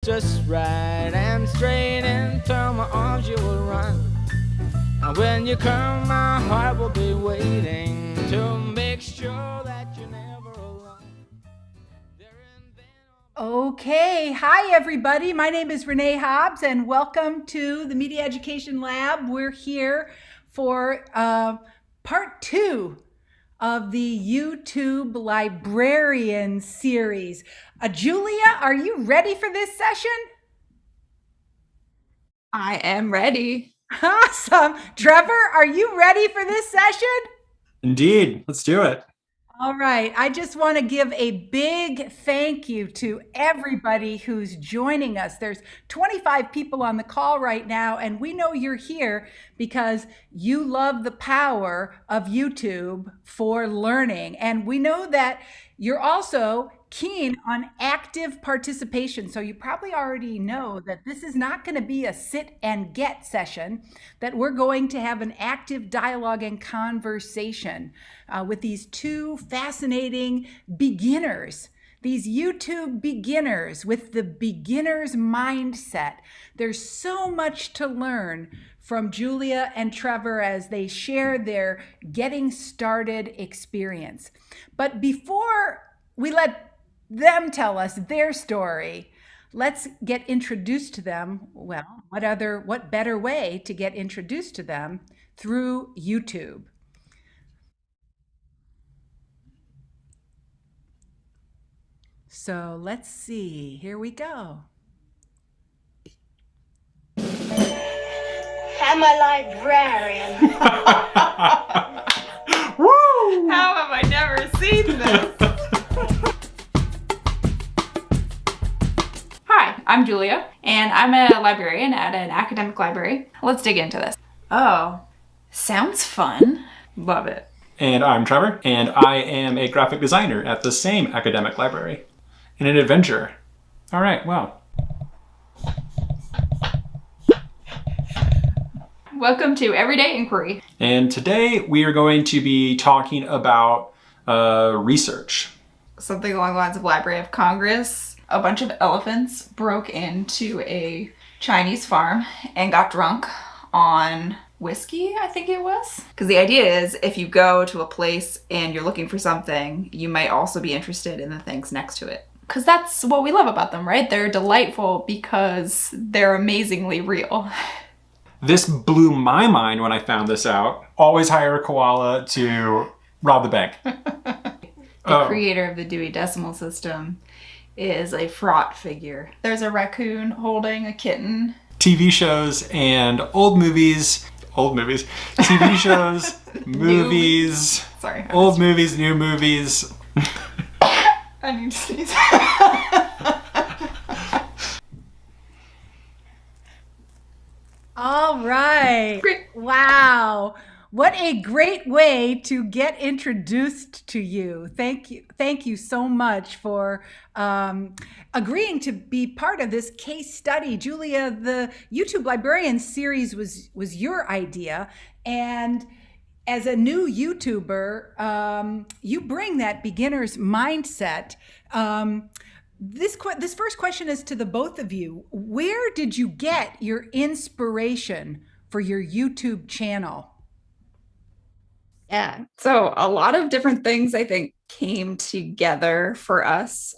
just right and straight, into my arms you will run. And when you come, my heart will be waiting to make sure that you're never alone. Okay, hi everybody. My name is Renee Hobbs and welcome to the Media Education Lab. We're here for part 2 of the YouTube Librarians series. Julia, are you ready for this session? I am ready. Awesome. Trevor, are you ready for this session? Indeed. Let's do it. All right. I just want to give a big thank you to everybody who's joining us. There's 25 people on the call right now, and we know you're here because you love the power of YouTube for learning. And we know that you're also keen on active participation. So you probably already know that this is not going to be a sit and get session, that we're going to have an active dialogue and conversation with these two fascinating beginners, these YouTube beginners with the beginner's mindset. There's so much to learn from Julia and Trevor as they share their getting started experience. But before we let them tell us their story, let's get introduced to them. Well, what better way to get introduced to them through YouTube? So let's see, here we go. I'm a librarian. Woo! How have I never seen this? Hi, I'm Julia, and I'm a librarian at an academic library. Let's dig into this. Oh, sounds fun. Love it. And I'm Trevor, and I am a graphic designer at the same academic library. And an adventurer. All right, well. Welcome to Everyday Inquiry. And today we are going to be talking about research. Something along the lines of Library of Congress. A bunch of elephants broke into a Chinese farm and got drunk on whiskey, I think it was. Because the idea is if you go to a place and you're looking for something, you might also be interested in the things next to it. Because that's what we love about them, right? They're delightful because they're amazingly real. This blew my mind when I found this out. Always hire a koala to rob the bank. The creator of the Dewey Decimal System is a fraught figure. There's a raccoon holding a kitten. TV shows and old movies, TV shows, movies, Sorry. old movies, new movies. I need to sneeze. All right. Great. Wow. What a great way to get introduced to you. Thank you. Thank you so much for agreeing to be part of this case study. Julia, the YouTube Librarians series was your idea. And as a new YouTuber, you bring that beginner's mindset. This first question is to the both of you. Where did you get your inspiration for your YouTube channel? Yeah, so a lot of different things I think came together for us.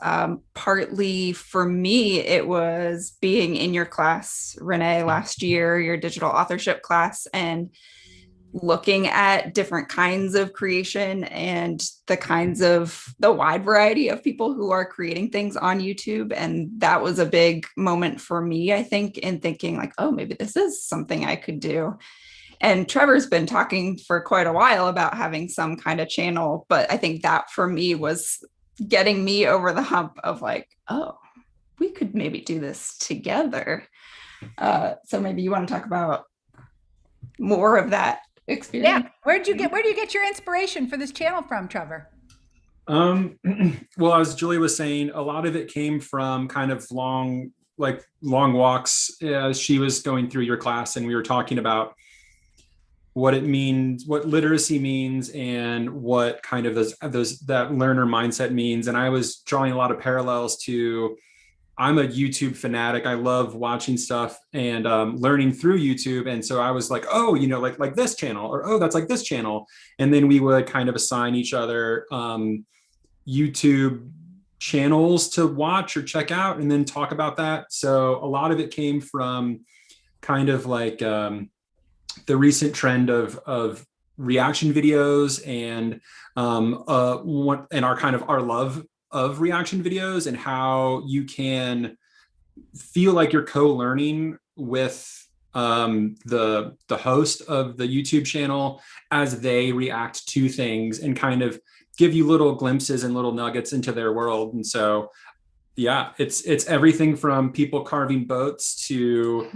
Partly for me, it was being in your class, Renee, last year, your digital authorship class, and looking at different kinds of creation and the wide variety of people who are creating things on YouTube. And that was a big moment for me, I think, in thinking like, oh, maybe this is something I could do. And Trevor's been talking for quite a while about having some kind of channel, but I think that for me was getting me over the hump of like, oh, we could maybe do this together. So maybe you want to talk about more of that experience. Yeah. Where do you get your inspiration for this channel from, Trevor? Well, as Julie was saying, a lot of it came from kind of long walks as she was going through your class, and we were talking about what it means, what literacy means, and what kind of that learner mindset means. And I was drawing a lot of parallels to I'm a YouTube fanatic. I love watching stuff and learning through YouTube. And so I was like, oh, like this channel, or oh, that's like this channel. And then we would kind of assign each other YouTube channels to watch or check out, and then talk about that. So a lot of it came from kind of like the recent trend of reaction videos, and our love of reaction videos, and how you can feel like you're co-learning with the host of the YouTube channel as they react to things, and kind of give you little glimpses and little nuggets into their world. And so, yeah, it's everything from people carving boats to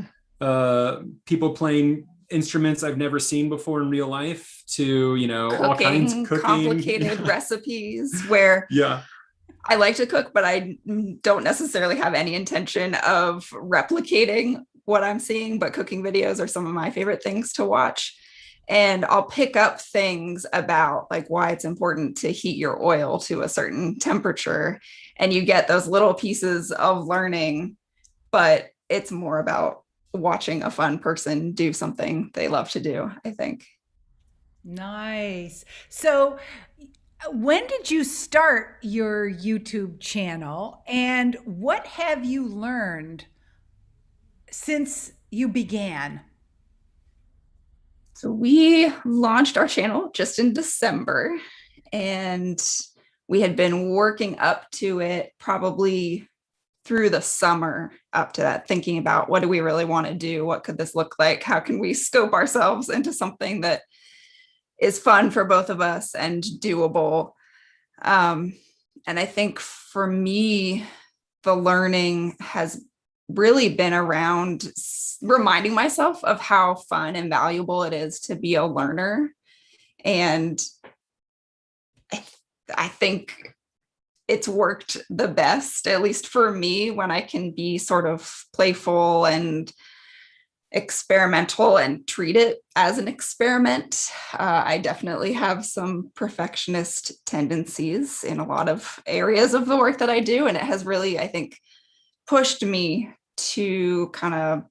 people playing instruments I've never seen before in real life, to all kinds of cooking, complicated recipes where yeah. I like to cook, but I don't necessarily have any intention of replicating what I'm seeing, but cooking videos are some of my favorite things to watch. And I'll pick up things about like why it's important to heat your oil to a certain temperature. And you get those little pieces of learning, but it's more about watching a fun person do something they love to do, I think. Nice. So when did you start your YouTube channel, and what have you learned since you began? So we launched our channel just in December, and we had been working up to it probably through the summer up to that, thinking about what do we really want to do? What could this look like? How can we scope ourselves into something that is fun for both of us and doable? And I think for me, the learning has really been around reminding myself of how fun and valuable it is to be a learner. And I think it's worked the best, at least for me, when I can be sort of playful and experimental and treat it as an experiment. I definitely have some perfectionist tendencies in a lot of areas of the work that I do. And it has really, I think, pushed me to kind of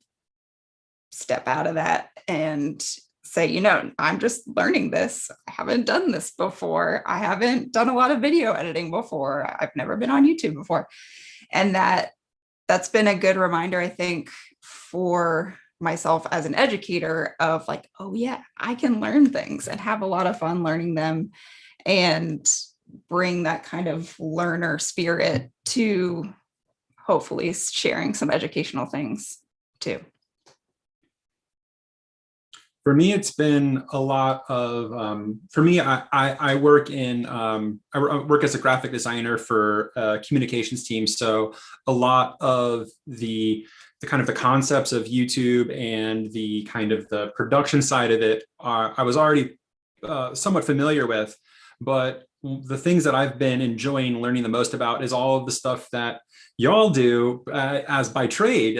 step out of that and say, I'm just learning this. I haven't done this before. I haven't done a lot of video editing before. I've never been on YouTube before. And that's been a good reminder, I think, for myself as an educator of like, oh yeah, I can learn things and have a lot of fun learning them, and bring that kind of learner spirit to hopefully sharing some educational things too. For me, it's been a lot of, I work I work as a graphic designer for a communications team. So a lot of the kind of the concepts of YouTube and the kind of the production side of it I was already somewhat familiar with, but the things that I've been enjoying learning the most about is all of the stuff that y'all do as by trade,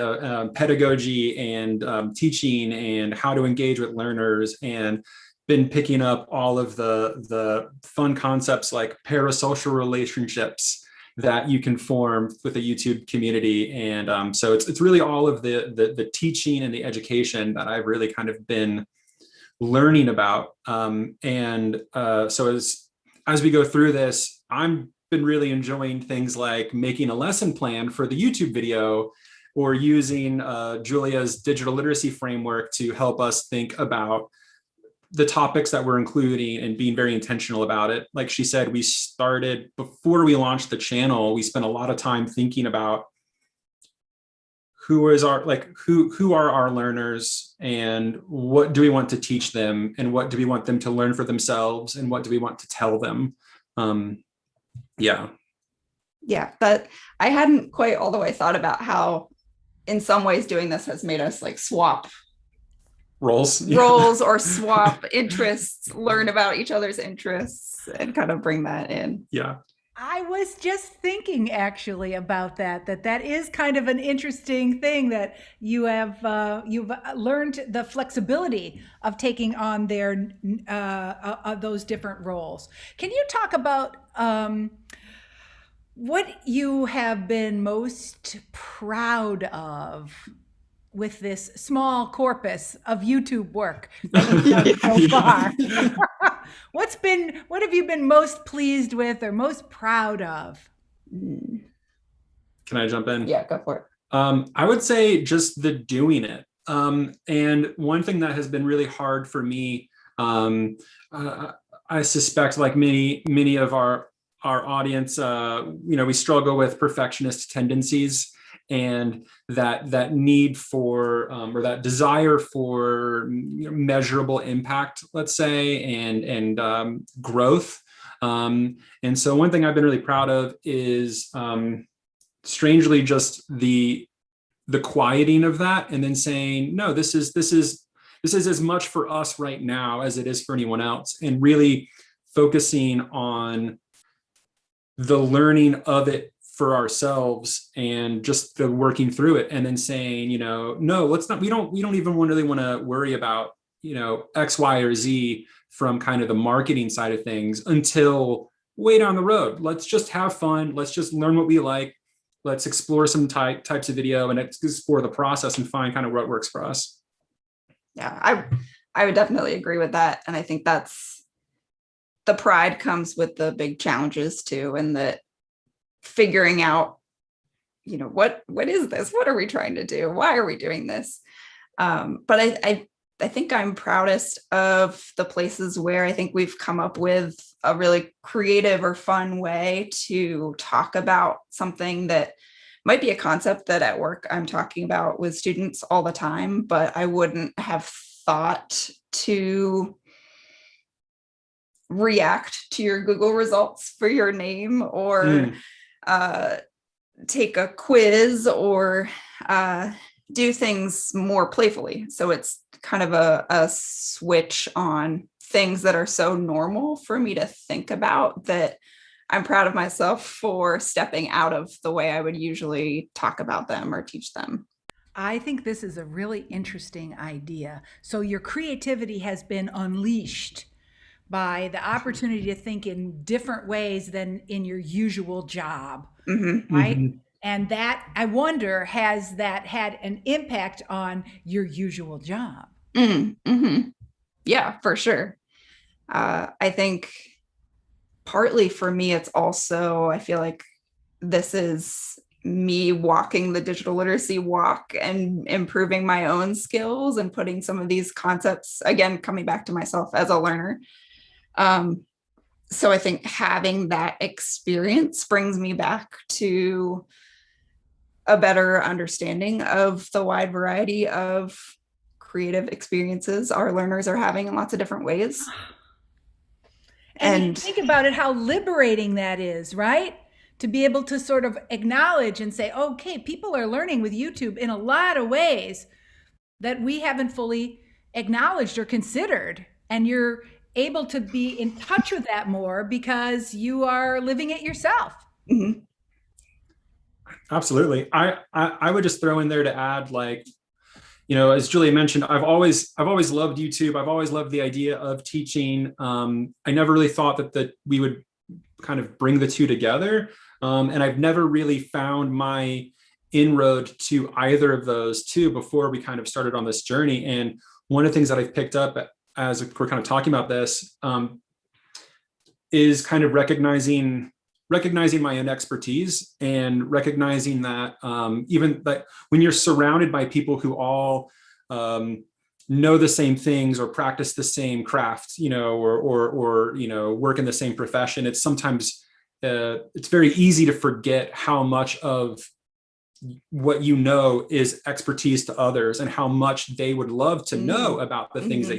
pedagogy and teaching, and how to engage with learners, and been picking up all of the fun concepts like parasocial relationships that you can form with a YouTube community. And so it's really all of the teaching and the education that I've really kind of been learning about. So as we go through this, I'm been really enjoying things like making a lesson plan for the YouTube video, or using Julia's digital literacy framework to help us think about the topics that we're including and being very intentional about it. Like she said, we started before we launched the channel. We spent a lot of time thinking about who are our learners, and what do we want to teach them, and what do we want them to learn for themselves, and what do we want to tell them. But I hadn't quite all the way thought about how in some ways doing this has made us like swap roles or swap interests, learn about each other's interests, and kind of bring that in. I was just thinking actually about that is kind of an interesting thing, that you have you've learned the flexibility of taking on those different roles. Can you talk about what you have been most proud of with this small corpus of YouTube work that you've done so far. What have you been most pleased with or most proud of? Can I jump in? Yeah, go for it. I would say just the doing it. And one thing that has been really hard for me, I suspect, like many of our audience, we struggle with perfectionist tendencies, and that need for or that desire for measurable impact, let's say, and growth. And so one thing I've been really proud of is strangely just the quieting of that, and then saying, no, this is as much for us right now as it is for anyone else, and really focusing on the learning of it for ourselves and just the working through it, and then saying, no, let's not, we don't even really want to worry about X, Y, or Z from kind of the marketing side of things until way down the road. Let's just have fun. Let's just learn what we like. Let's explore some types of video and explore the process and find kind of what works for us. Yeah, I would definitely agree with that. And I think that's the pride comes with the big challenges too. And that figuring out, what is this? What are we trying to do? Why are we doing this? But I think I'm proudest of the places where I think we've come up with a really creative or fun way to talk about something that might be a concept that at work I'm talking about with students all the time, but I wouldn't have thought to react to your Google results for your name, or take a quiz, or do things more playfully. So it's kind of a switch on things that are so normal for me to think about, that I'm proud of myself for stepping out of the way I would usually talk about them or teach them. I think this is a really interesting idea. So your creativity has been unleashed by the opportunity to think in different ways than in your usual job, right? Mm-hmm. And that, I wonder, has that had an impact on your usual job? Mm-hmm. Yeah, for sure. I think partly for me, it's also, I feel like this is me walking the digital literacy walk and improving my own skills and putting some of these concepts, again, coming back to myself as a learner. So I think having that experience brings me back to a better understanding of the wide variety of creative experiences our learners are having in lots of different ways. And think about it, how liberating that is, right? To be able to sort of acknowledge and say, okay, people are learning with YouTube in a lot of ways that we haven't fully acknowledged or considered. And you're able to be in touch with that more because you are living it yourself. Mm-hmm. Absolutely. I would just throw in there to add, like, as Julia mentioned, I've always loved YouTube. I've always loved the idea of teaching. I never really thought that we would kind of bring the two together. And I've never really found my inroad to either of those two before we kind of started on this journey. And one of the things that I've picked up as we're kind of talking about this is kind of recognizing my own expertise, and recognizing that even that when you're surrounded by people who all know the same things or practice the same craft, or work in the same profession, it's sometimes it's very easy to forget how much of what is expertise to others, and how much they would love to know about the things that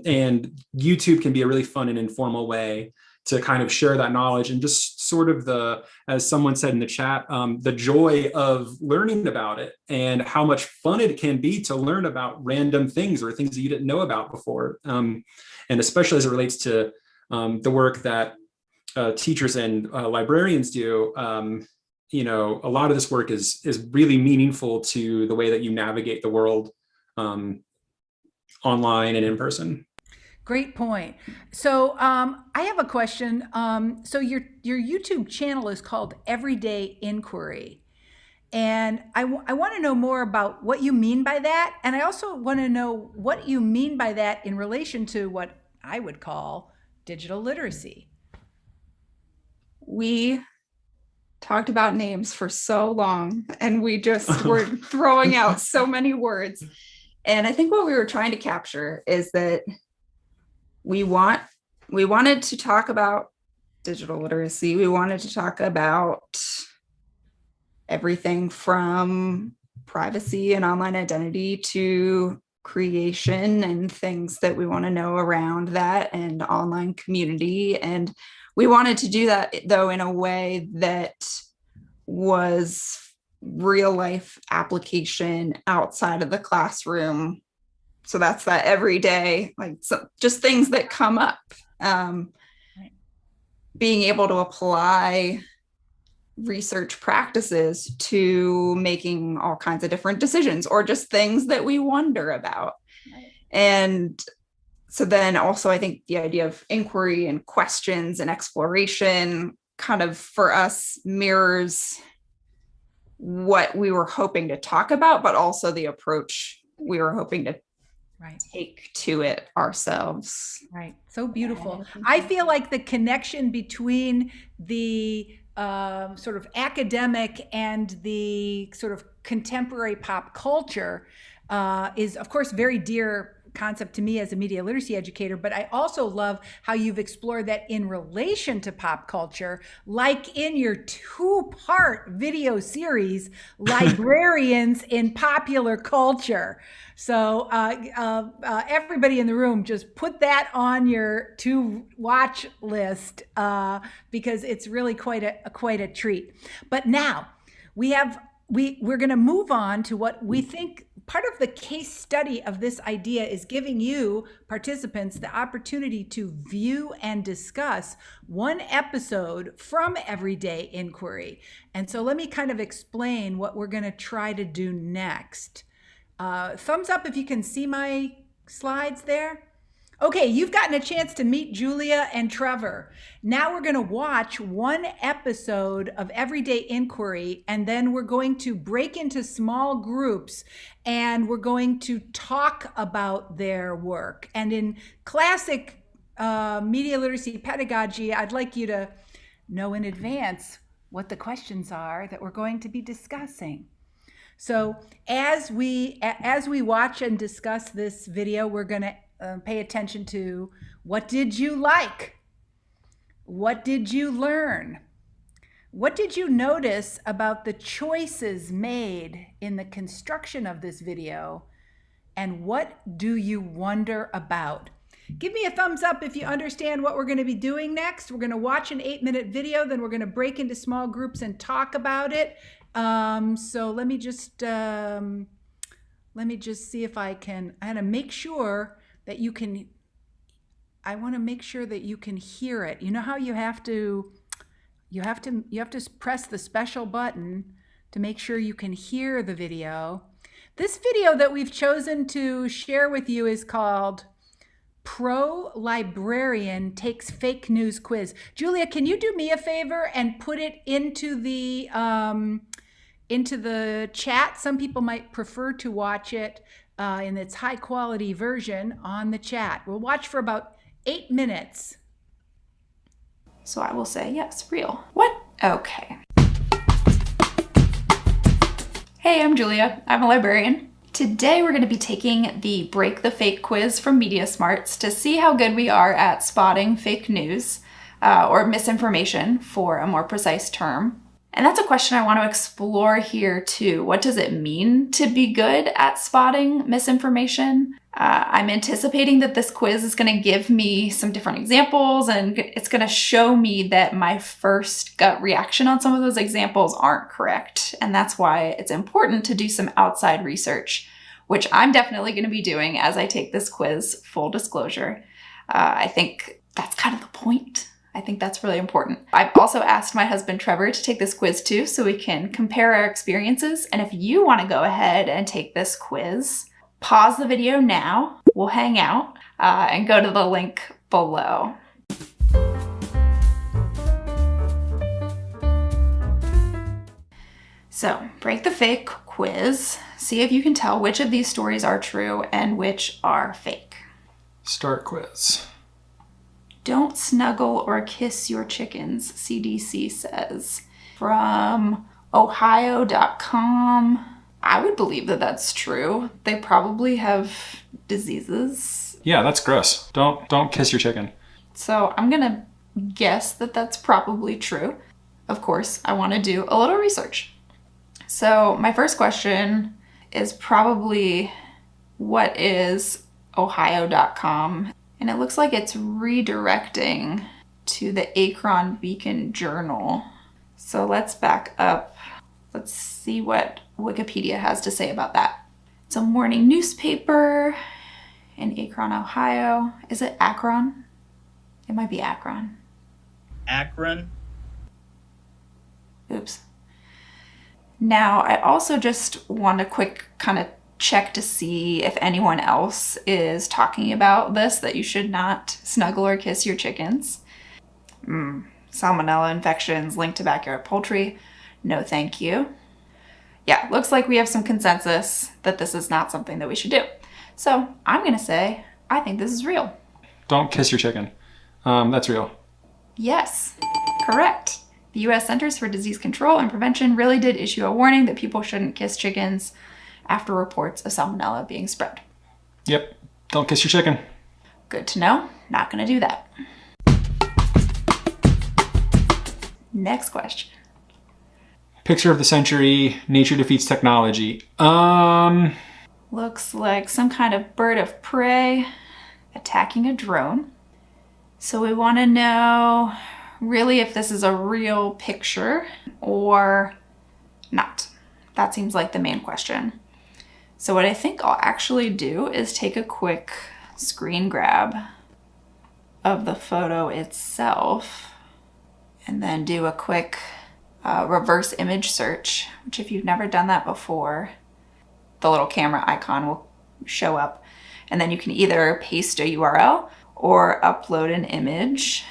and YouTube can be a really fun and informal way to kind of share that knowledge, and just sort of as someone said in the chat, the joy of learning about it, and how much fun it can be to learn about random things or things that you didn't know about before. And especially as it relates to the work that teachers and librarians do, a lot of this work is really meaningful to the way that you navigate the world online and in person. Great point. So I have a question. So your YouTube channel is called Everyday Inquiry. And I want to know more about what you mean by that. And I also want to know what you mean by that in relation to what I would call digital literacy. We talked about names for so long and we just were throwing out so many words. And I think what we were trying to capture is that we wanted to talk about digital literacy. We wanted to talk about everything from privacy and online identity to creation and things that we want to know around that and online community. And we wanted to do that, though, in a way that was real life application outside of the classroom. So that's that everyday, like, so just things that come up. Being able to apply research practices to making all kinds of different decisions or just things that we wonder about. Right. And so then also I think the idea of inquiry and questions and exploration kind of for us mirrors what we were hoping to talk about, but also the approach we were hoping to take to it ourselves. Right. So beautiful. I feel like the connection between the sort of academic and the sort of contemporary pop culture is, of course, very dear concept to me as a media literacy educator, but I also love how you've explored that in relation to pop culture, like in your 2-part video series, Librarians in Popular Culture. So everybody in the room, just put that on your to-watch list because it's really quite a treat. But now we're going to move on to what we think part of the case study of this idea is giving you participants the opportunity to view and discuss one episode from Everyday Inquiry. And so let me kind of explain what we're going to try to do next. Thumbs up if you can see my slides there. Okay, you've gotten a chance to meet Julia and Trevor. Now we're going to watch one episode of Everyday Inquiry, and then we're going to break into small groups, and we're going to talk about their work. And in classic media literacy pedagogy, I'd like you to know in advance what the questions are that we're going to be discussing. So as we watch and discuss this video, we're going to pay attention to what did you like? What did you learn? What did you notice about the choices made in the construction of this video? And what do you wonder about? Give me a thumbs up if you understand what we're going to be doing next. We're going to watch an 8-minute video, then we're going to break into small groups and talk about it. So let me just see if I can make sure that you can, I want to make sure that you can hear it. You know how you have to press the special button to make sure you can hear the video. This video that we've chosen to share with you is called Pro Librarian Takes Fake News Quiz. Julia, can you do me a favor and put it into the chat? Some people might prefer to watch it in its high quality version on the chat. We'll watch for about 8 minutes. So I will say, yes, real. What? Okay. Hey, I'm Julia. I'm a librarian. Today we're going to be taking the Break the Fake quiz from Media Smarts to see how good we are at spotting fake news or misinformation, for a more precise term. And that's a question I want to explore here too. What does it mean to be good at spotting misinformation? I'm anticipating that this quiz is going to give me some different examples, and it's going to show me that my first gut reaction on some of those examples aren't correct. And that's why it's important to do some outside research, which I'm definitely going to be doing as I take this quiz, full disclosure. I think that's kind of the point. I think that's really important. I've also asked my husband Trevor to take this quiz too, so we can compare our experiences. And if you want to go ahead and take this quiz, pause the video now, we'll hang out and go to the link below. So, break the fake quiz. See if you can tell which of these stories are true and which are fake. Start quiz. Don't snuggle or kiss your chickens, CDC says. From Ohio.com. I would believe that that's true. They probably have diseases. Yeah, that's gross. Don't kiss your chicken. So I'm gonna guess that that's probably true. Of course, I want to do a little research. So my first question is probably, what is Ohio.com? And it looks like it's redirecting to the Akron Beacon Journal. So let's back up. Let's see what Wikipedia has to say about that. It's a morning newspaper in Akron, Ohio. Is it Akron? It might be Akron. Akron. Oops. Now, I also just want a quick kind of check to see if anyone else is talking about this, that you should not snuggle or kiss your chickens. Salmonella infections linked to backyard poultry. No, thank you. Yeah, looks like we have some consensus that this is not something that we should do. So I'm gonna say, I think this is real. Don't kiss your chicken. That's real. Yes, correct. The U.S. Centers for Disease Control and Prevention really did issue a warning that people shouldn't kiss chickens after reports of salmonella being spread. Yep, don't kiss your chicken. Good to know. Not gonna do that. Next question. Picture of the century, nature defeats technology. Looks like some kind of bird of prey attacking a drone. So we want to know really if this is a real picture or not. That seems like the main question. So what I think I'll actually do is take a quick screen grab of the photo itself and then do a quick reverse image search, which if you've never done that before, the little camera icon will show up. And then you can either paste a URL or upload an image.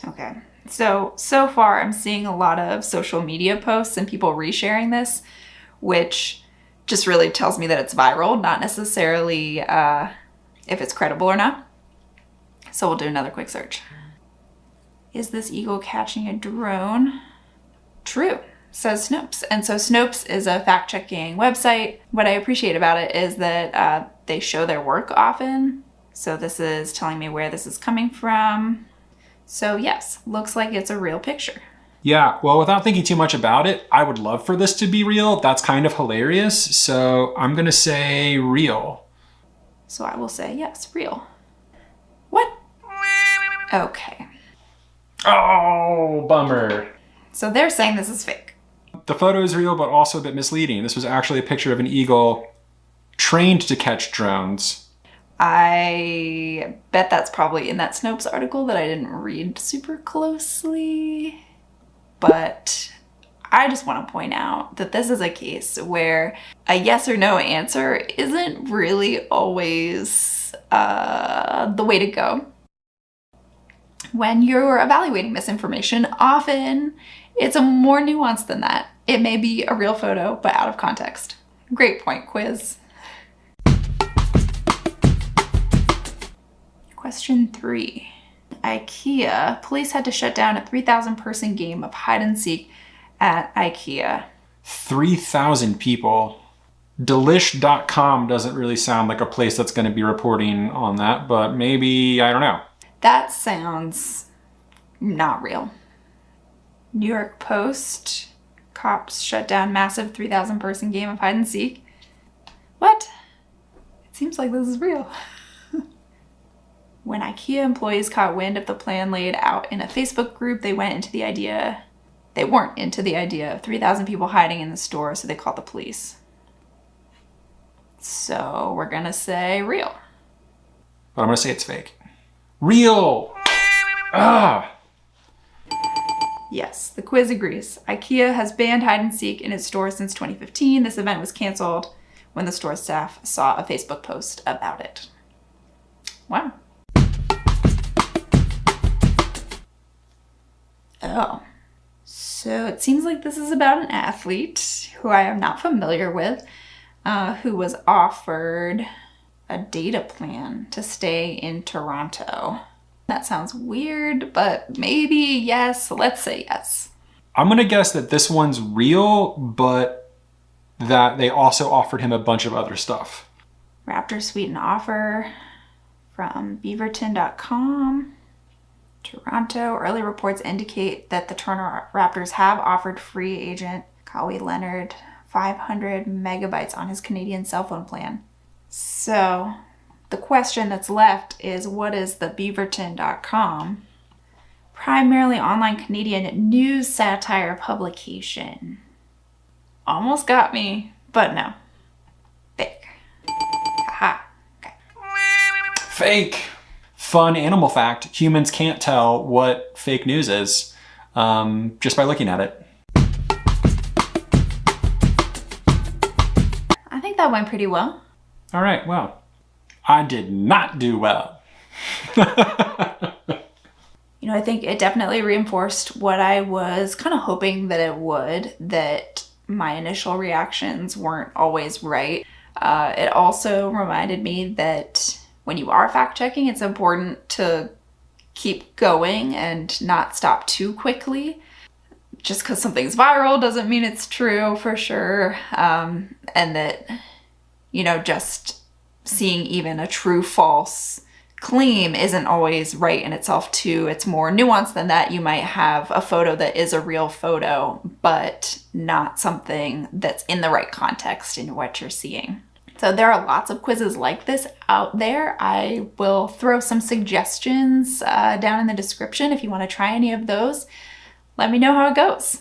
Okay, so far I'm seeing a lot of social media posts and people resharing this, which just really tells me that it's viral, not necessarily if it's credible or not. So we'll do another quick search. Is this eagle catching a drone? True, says Snopes. And so Snopes is a fact-checking website. What I appreciate about it is that they show their work often. So this is telling me where this is coming from. So yes, looks like it's a real picture. Yeah, well, without thinking too much about it, I would love for this to be real. That's kind of hilarious. So I'm gonna say real. So I will say yes, real. What? Okay. Oh, bummer. So they're saying this is fake. The photo is real, but also a bit misleading. This was actually a picture of an eagle trained to catch drones. I bet that's probably in that Snopes article that I didn't read super closely. But I just want to point out that this is a case where a yes or no answer isn't really always the way to go. When you're evaluating misinformation, often it's a more nuanced than that. It may be a real photo, but out of context. Great point, quiz. Question 3. IKEA. Police had to shut down a 3,000 person game of hide and seek at IKEA. 3,000 people. Delish.com doesn't really sound like a place that's going to be reporting on that, but maybe, I don't know. That sounds not real. New York Post. Cops shut down massive 3,000 person game of hide and seek. What? It seems like this is real. When IKEA employees caught wind of the plan laid out in a Facebook group, they weren't into the idea of 3,000 people hiding in the store, so they called the police. So we're gonna say real. But I'm gonna say it's fake. Real! Ah! Yes, the quiz agrees. IKEA has banned hide and seek in its stores since 2015. This event was canceled when the store staff saw a Facebook post about it. Wow. Oh. So it seems like this is about an athlete who I am not familiar with, who was offered a data plan to stay in Toronto. That sounds weird, but maybe yes. Let's say yes. I'm going to guess that this one's real, but that they also offered him a bunch of other stuff. Raptor Suite and offer from beaverton.com. Toronto. Early reports indicate that the Toronto Raptors have offered free agent Kawhi Leonard 500 megabytes on his Canadian cell phone plan. So the question that's left is, what is the beaverton.com? Primarily online Canadian news satire publication. Almost got me, but no. Fake. Haha. Okay. Fake. Fun animal fact, humans can't tell what fake news is just by looking at it. I think that went pretty well. All right, well, I did not do well. I think it definitely reinforced what I was kind of hoping that it would, that my initial reactions weren't always right. It also reminded me that when you are fact-checking, it's important to keep going and not stop too quickly. Just because something's viral doesn't mean it's true for sure. And that, just seeing even a true false claim isn't always right in itself too. It's more nuanced than that. You might have a photo that is a real photo, but not something that's in the right context in what you're seeing. So there are lots of quizzes like this out there. I will throw some suggestions down in the description if you want to try any of those. Let me know how it goes.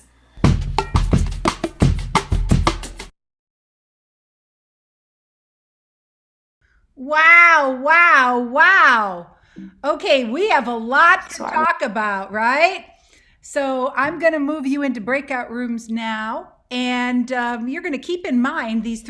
Wow, wow, wow. Okay, we have a lot to talk about, right? So I'm going to move you into breakout rooms now. And you're going to keep in mind these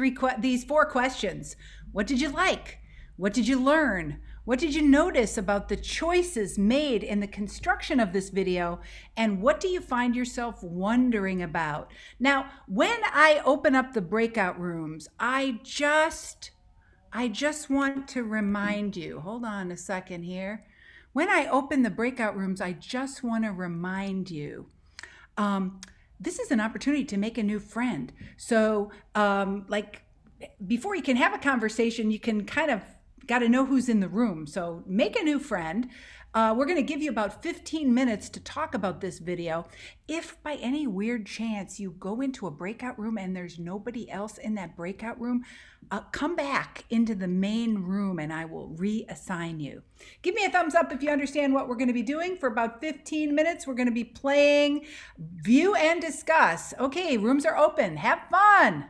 four questions. What did you like? What did you learn? What did you notice about the choices made in the construction of this video? And what do you find yourself wondering about? Now, when I open up the breakout rooms, I just want to remind you, hold on a second here. When I open the breakout rooms, I just want to remind you, this is an opportunity to make a new friend. So before you can have a conversation, you can kind of got to know who's in the room. So make a new friend. We're going to give you about 15 minutes to talk about this video. If by any weird chance you go into a breakout room and there's nobody else in that breakout room, come back into the main room and I will reassign you. Give me a thumbs up if you understand what we're going to be doing. For about 15 minutes, we're going to be playing View and Discuss. Okay, rooms are open. Have fun.